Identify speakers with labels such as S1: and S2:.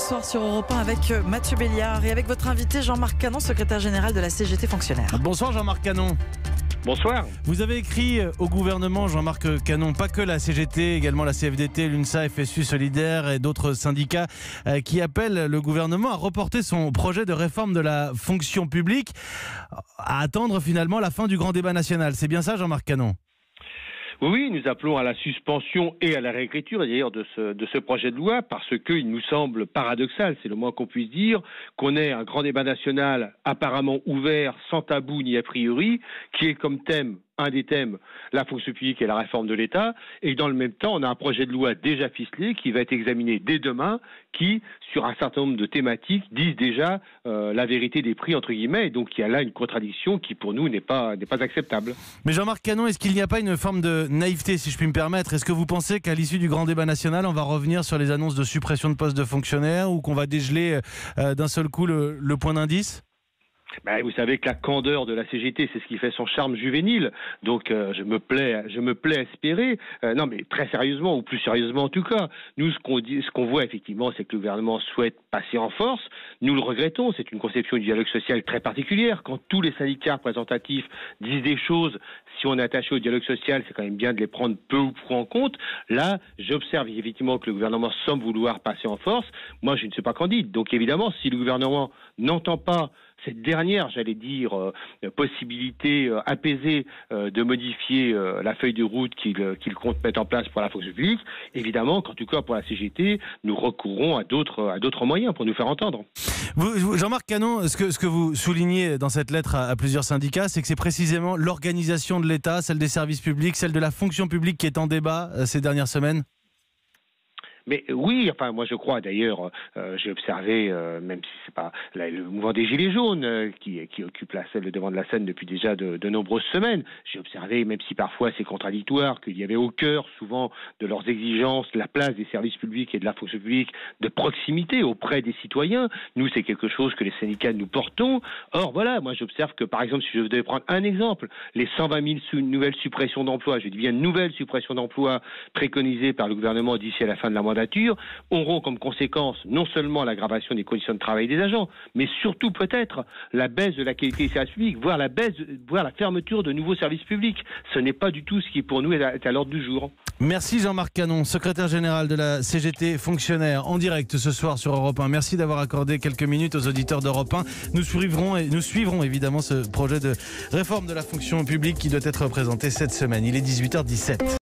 S1: soir sur Europe 1 avec Mathieu Béliard et avec votre invité Jean-Marc Canon, secrétaire général de la CGT Fonctionnaire.
S2: Bonsoir Jean-Marc Canon.
S3: Bonsoir.
S2: Vous avez écrit au gouvernement, Jean-Marc Canon, pas que la CGT, également la CFDT, l'UNSA, FSU Solidaire et d'autres syndicats qui appellent le gouvernement à reporter son projet de réforme de la fonction publique, à attendre finalement la fin du grand débat national. C'est bien ça Jean-Marc Canon ?
S3: Oui, nous appelons à la suspension et à la réécriture d'ailleurs de ce projet de loi parce qu'il nous semble paradoxal, c'est le moins qu'on puisse dire, qu'on ait un grand débat national apparemment ouvert, sans tabou ni a priori, qui est comme thème, un des thèmes, la fonction publique et la réforme de l'État, et dans le même temps, on a un projet de loi déjà ficelé qui va être examiné dès demain, qui, sur un certain nombre de thématiques, disent déjà la vérité des prix, entre guillemets, et donc il y a là une contradiction qui, pour nous, n'est pas acceptable.
S2: Mais Jean-Marc Canon, est-ce qu'il n'y a pas une forme de naïveté, si je puis me permettre ? Est-ce que vous pensez qu'à l'issue du grand débat national, on va revenir sur les annonces de suppression de postes de fonctionnaires ou qu'on va dégeler d'un seul coup le point d'indice ?
S3: Vous savez que la candeur de la CGT, c'est ce qui fait son charme juvénile. Donc je me plais à espérer. Non, mais très sérieusement, ou plus sérieusement en tout cas, nous ce qu'on voit effectivement, c'est que le gouvernement souhaite passer en force. Nous le regrettons. C'est une conception du dialogue social très particulière. Quand tous les syndicats représentatifs disent des choses, si on est attaché au dialogue social, c'est quand même bien de les prendre peu ou prou en compte. Là, j'observe effectivement que le gouvernement semble vouloir passer en force. Moi, je ne suis pas candidat. Donc évidemment, si le gouvernement n'entend pas cette dernière, possibilité apaisée de modifier la feuille de route qu'il compte mettre en place pour la fonction publique, évidemment qu'en tout cas pour la CGT, nous recourrons à d'autres moyens pour nous faire entendre.
S2: Jean-Marc Canon, ce que vous soulignez dans cette lettre à plusieurs syndicats, c'est que c'est précisément l'organisation de l'État, celle des services publics, celle de la fonction publique qui est en débat ces dernières semaines.
S3: Mais oui, moi je crois d'ailleurs, j'ai observé, même si c'est pas le mouvement des Gilets jaunes qui occupe le devant de la scène depuis déjà de nombreuses semaines, j'ai observé, même si parfois c'est contradictoire, qu'il y avait au cœur souvent de leurs exigences la place des services publics et de la fonction publique de proximité auprès des citoyens. Nous, c'est quelque chose que les syndicats nous portons. Or voilà, moi j'observe que par exemple, si je devais prendre un exemple, les 120 000 nouvelles suppressions d'emplois, je dis bien nouvelles suppressions d'emplois préconisées par le gouvernement d'ici à la fin de la mandature, auront comme conséquence non seulement l'aggravation des conditions de travail des agents, mais surtout peut-être la baisse de la qualité des services publics, voire la fermeture de nouveaux services publics. Ce n'est pas du tout ce qui pour nous est à l'ordre du jour.
S2: Merci Jean-Marc Canon, secrétaire général de la CGT Fonctionnaire, en direct ce soir sur Europe 1. Merci d'avoir accordé quelques minutes aux auditeurs d'Europe 1. Nous suivrons évidemment ce projet de réforme de la fonction publique qui doit être présenté cette semaine. Il est 18h17.